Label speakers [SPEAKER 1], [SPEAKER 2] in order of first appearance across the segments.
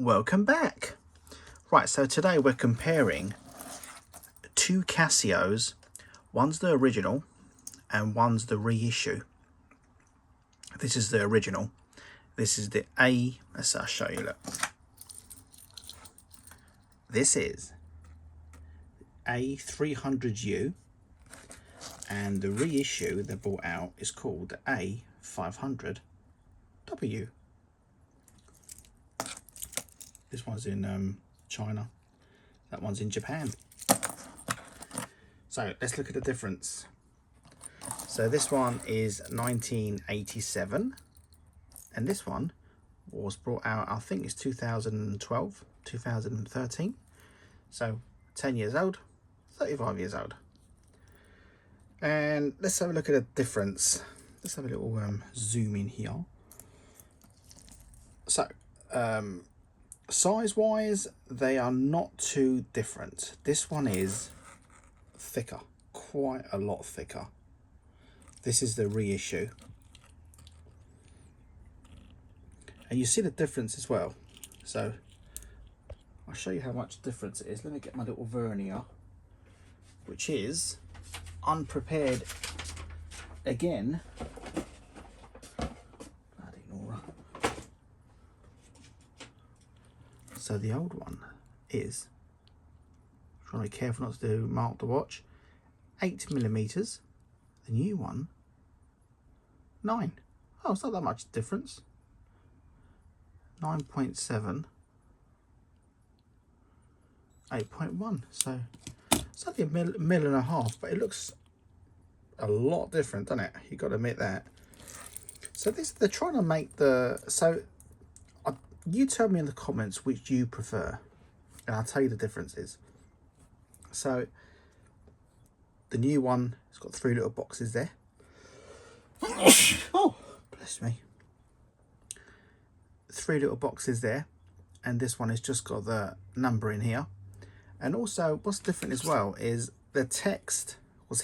[SPEAKER 1] Welcome back. Right, so today we're comparing two Casios. One's the original and one's the reissue. This is the original. This is the I'll show you, look. This is A300U, and the reissue they brought out is called the A500W. This one's in China, that one's in Japan. So let's look at the difference. So this one is 1987, and this one was brought out, I think it's 2012, 2013. So 10 years old, 35 years old. And let's have a look at the difference. Let's have a little zoom in here. So size wise, they are not too different. This one is thicker, quite a lot thicker. This is the reissue, and you see the difference as well. So I'll show you how much difference it is. Let me get my little vernier, which is unprepared again. Bloody Nora. So the old one is, trying to be careful not to mark the watch, 8mm. The new one, 9. Oh, it's not that much difference. 9.7, 8.1. So it's only a mil and a half, but it looks a lot different, doesn't it? You got to admit that. So this, they're trying to make the, so you tell me in the comments which you prefer, and I'll tell you the differences. So the new one, it's got 3 little boxes there. Oh, bless me. 3 little boxes there, and this one has just got the number in here. And also what's different as well is the text was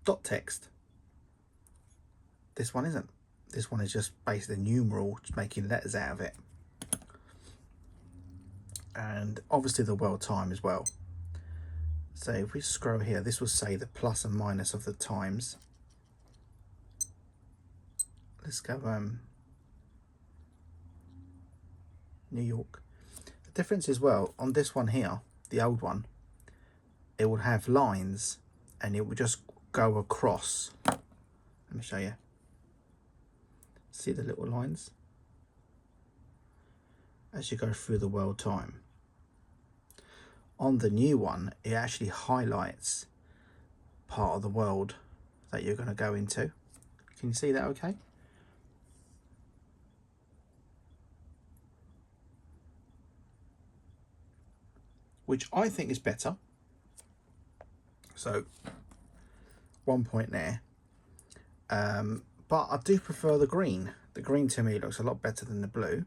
[SPEAKER 1] dot text. This one isn't. This one is just basically numeral, just making letters out of it. And obviously the world time as well. So if we scroll here, this will say the plus and minus of the times. Let's go New York. The difference as well on this one here, the old one, it would have lines and it would just go across. Let me show you. See the little lines as you go through the world time. On the new one, it actually highlights part of the world that you're going to go into. Can you see that okay? Which I think is better. So 1 point there. But I do prefer the green. The green to me looks a lot better than the blue.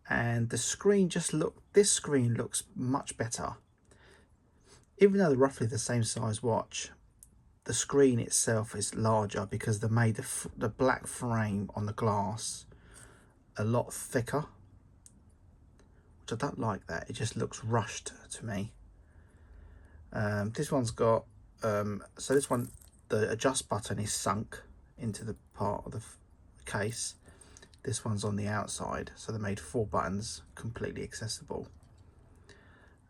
[SPEAKER 1] And the screen this screen looks much better. Even though they're roughly the same size watch, the screen itself is larger because they made the black frame on the glass a lot thicker, which I don't like that. It just looks rushed to me. This one's got, so this one, the adjust button is sunk into the part of the case. This one's on the outside, so they made 4 buttons completely accessible.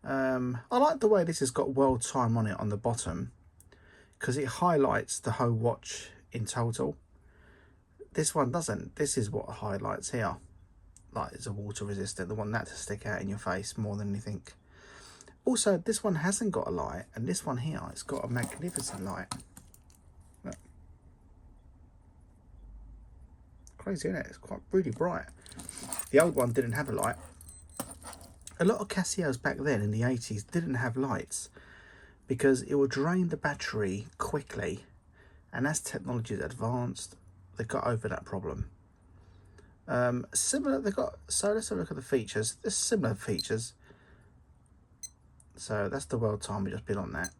[SPEAKER 1] I like the way this has got world time on it on the bottom, because it highlights the whole watch in total. This one doesn't. This is what highlights here. Like, it's a water resistant. They want that to stick out in your face more than anything. Also, this one hasn't got a light, and this one here, it's got a magnificent light. Look. Crazy, isn't it? It's quite really bright. The old one didn't have a light. A lot of Casios back then in the 80s didn't have lights because it would drain the battery quickly, and as technology has advanced, they got over that problem. Similar, they got, so let's have a look at the features. There's similar features. So that's the world time, we just been on that.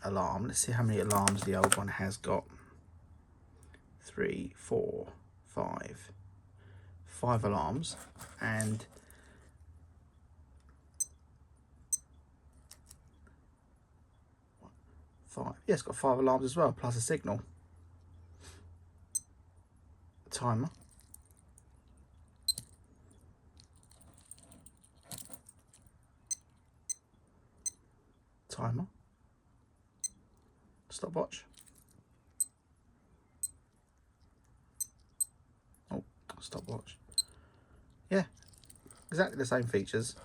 [SPEAKER 1] Alarm, let's see how many alarms the old one has got. 3, 4, 5, 5 alarms, and it's got 5 alarms as well, plus a signal, a timer, stopwatch. Oh, stopwatch. Yeah, exactly the same features,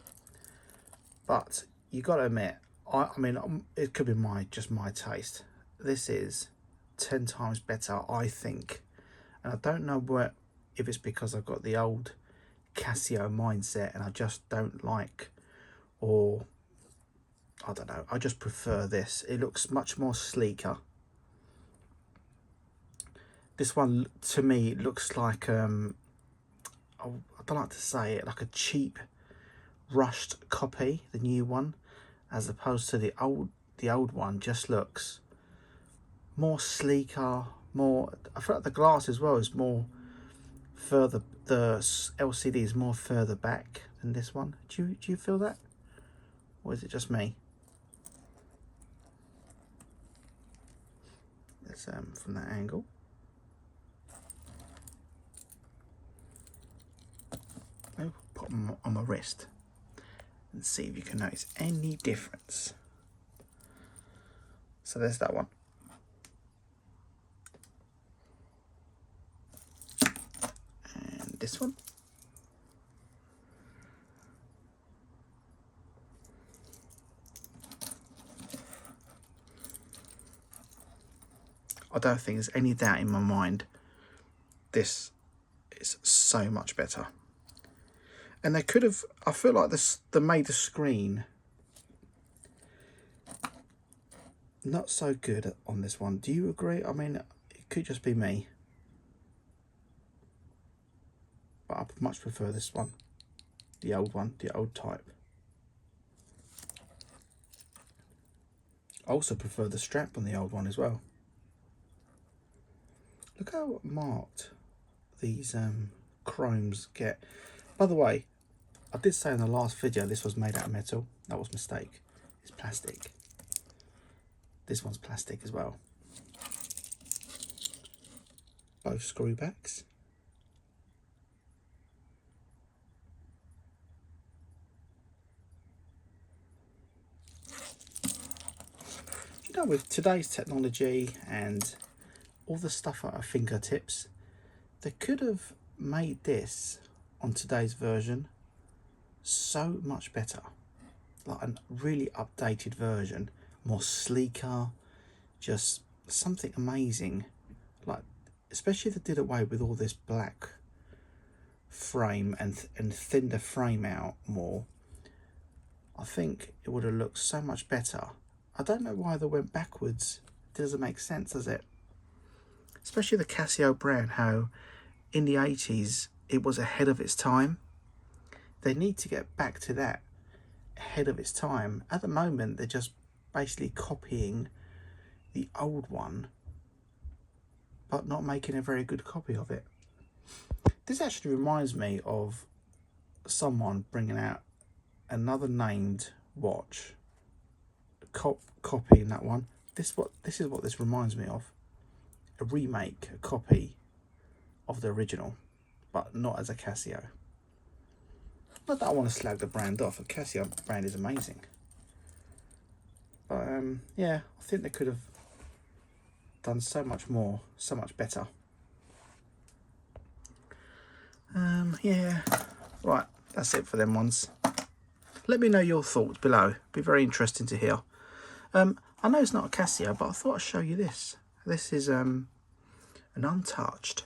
[SPEAKER 1] but you got to admit, I mean, it could be just my taste. This is 10 times better, I think, and I don't know if it's because I've got the old Casio mindset and I just don't like, or I don't know, I just prefer this. It looks much more sleeker. This one to me looks like I don't like to say it, like a cheap rushed copy, the new one, as opposed to the old one just looks more sleeker, more, I feel like the glass as well is more further, the LCD is more further back than this one. Do you feel that? Or is it just me? Let's from that angle. I'll put them on my wrist and see if you can notice any difference. So there's that one. And this one. I don't think there's any doubt in my mind, this is so much better. And they could have, I feel like they made the screen not so good on this one. Do you agree? I mean, it could just be me, but I much prefer this one, the old one, the old type. I also prefer the strap on the old one as well. Look how marked these chromes get. By the way, I did say in the last video this was made out of metal. That was a mistake. It's plastic. This one's plastic as well. Both screw backs. You know, with today's technology and all the stuff at our fingertips, they could have made this on today's version so much better, like a really updated version, more sleeker, just something amazing. Like, especially if they did away with all this black frame and thinned the frame out more, I think it would have looked so much better. I don't know why they went backwards. It doesn't make sense, does it? Especially the Casio brand, how in the 80s it was ahead of its time. They need to get back to that, ahead of its time. At the moment, they're just basically copying the old one, but not making a very good copy of it. This actually reminds me of someone bringing out another named watch, copying that one. This is what this reminds me of. A remake, a copy of the original, but not as a Casio. Not that I want to slag the brand off. The Casio brand is amazing. But yeah, I think they could have done so much more, so much better. Yeah, right, that's it for them ones. Let me know your thoughts below. Be very interesting to hear. I know it's not a Casio, but I thought I'd show you this. This is an untouched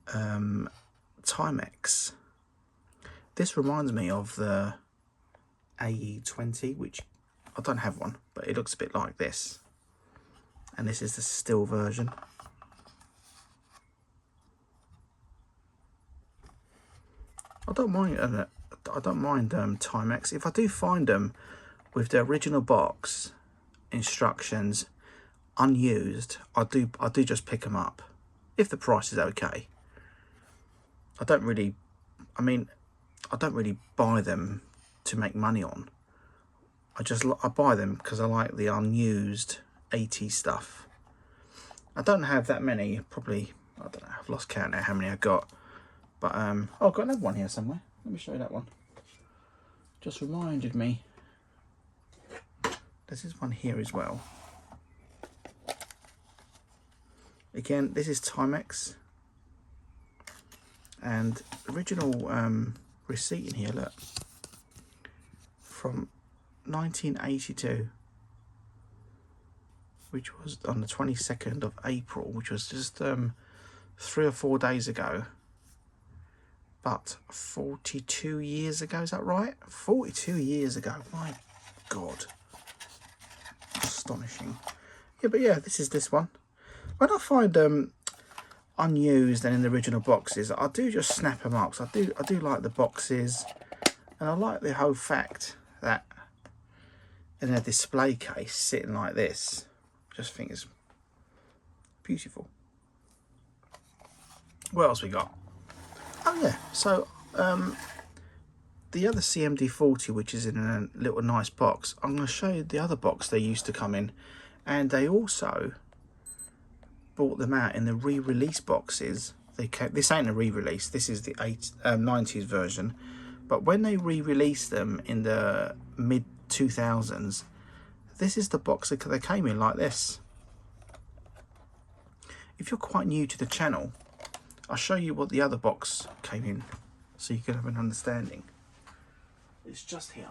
[SPEAKER 1] Timex. This reminds me of the A20, which I don't have one, but it looks a bit like this. And this is the still version. I don't mind Timex. If I do find them with the original box instructions unused, I do just pick them up if the price is okay. I don't really, I mean, I don't really buy them to make money on. I buy them because I like the unused 80s stuff. I don't have that many, probably, I don't know, I've lost count now how many I got. But, oh, I've got another one here somewhere. Let me show you that one. Just reminded me. There's this one here as well. Again, this is Timex. And original receipt in here, look. From 1982. Which was on the 22nd of April, which was just 3 or 4 days ago. But 42 years ago, is that right? 42 years ago, my God. Astonishing. Yeah, but yeah, this is this one. When I find unused and in the original boxes, I do just snap them up. So I do like the boxes, and I like the whole fact that in a display case sitting like this, just think it's beautiful. What else we got? Oh yeah, so the other CMD40, which is in a little nice box, I'm going to show you the other box they used to come in, and they also brought them out in the re-release boxes. This ain't a re-release, this is the 90s version, but when they re-released them in the mid 2000s, this is the box that they came in, like this. If you're quite new to the channel, I'll show you what the other box came in so you can have an understanding. It's just here.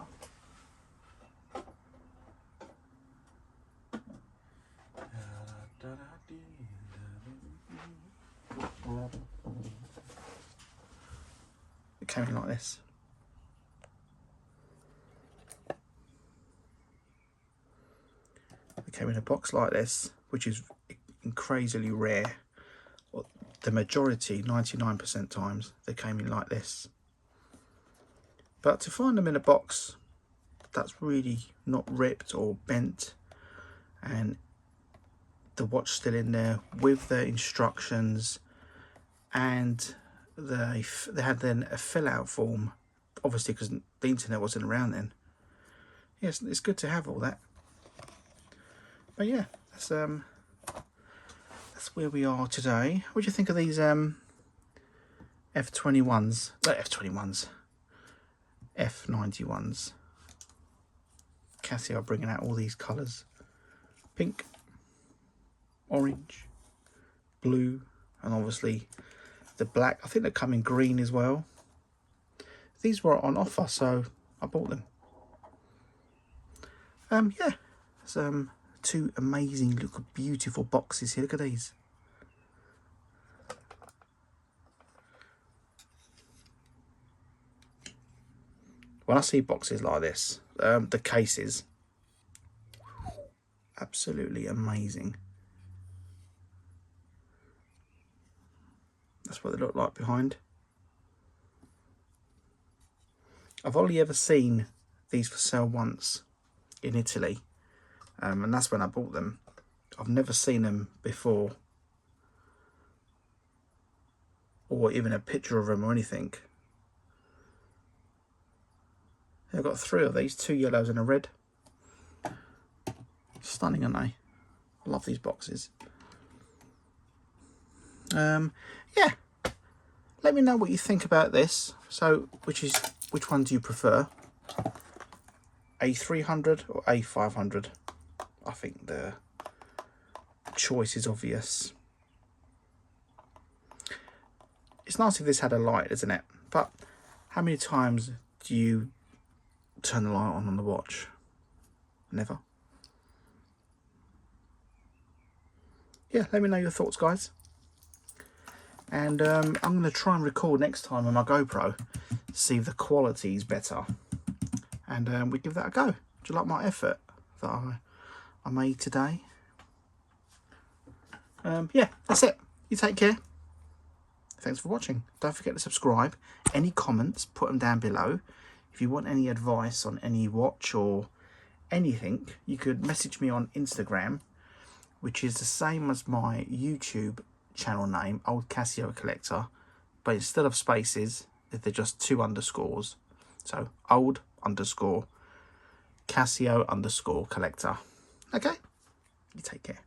[SPEAKER 1] It came in like this. It came in a box like this, which is crazily rare. The majority, 99% times, they came in like this. But to find them in a box that's really not ripped or bent, and the watch still in there with the instructions, and they had then a fill out form, obviously because the internet wasn't around then. Yes, it's good to have all that. But yeah, that's where we are today. What do you think of these F21s? Not F21s. F91s. Casio bringing out all these colours. Pink, orange, blue, and obviously the black. I think they come in green as well. These were on offer, so I bought them. Yeah, it's two amazing, look, beautiful boxes here. Look at these. When I see boxes like this, the cases, absolutely amazing. That's what they look like behind. I've only ever seen these for sale once in Italy, and that's when I bought them. I've never seen them before, or even a picture of them or anything. I've got 3 of these, 2 yellows and a red. Stunning, aren't they? I love these boxes. Yeah, let me know what you think about this. So which one do you prefer, A300 or A500? I think the choice is obvious. It's nice if this had a light, isn't it? But how many times do you turn the light on the watch? Never. Yeah, let me know your thoughts, guys. And I'm going to try and record next time on my GoPro, see if the quality is better, and we give that a go. Do you like my effort that I made today? Yeah, that's it. You take care. Thanks for watching. Don't forget to subscribe. Any comments, put them down below. If you want any advice on any watch or anything, you could message me on Instagram, which is the same as my YouTube channel name, Old Casio Collector. but instead of spaces, they're just 2 underscores. So old underscore Casio underscore collector. Okay, you take care.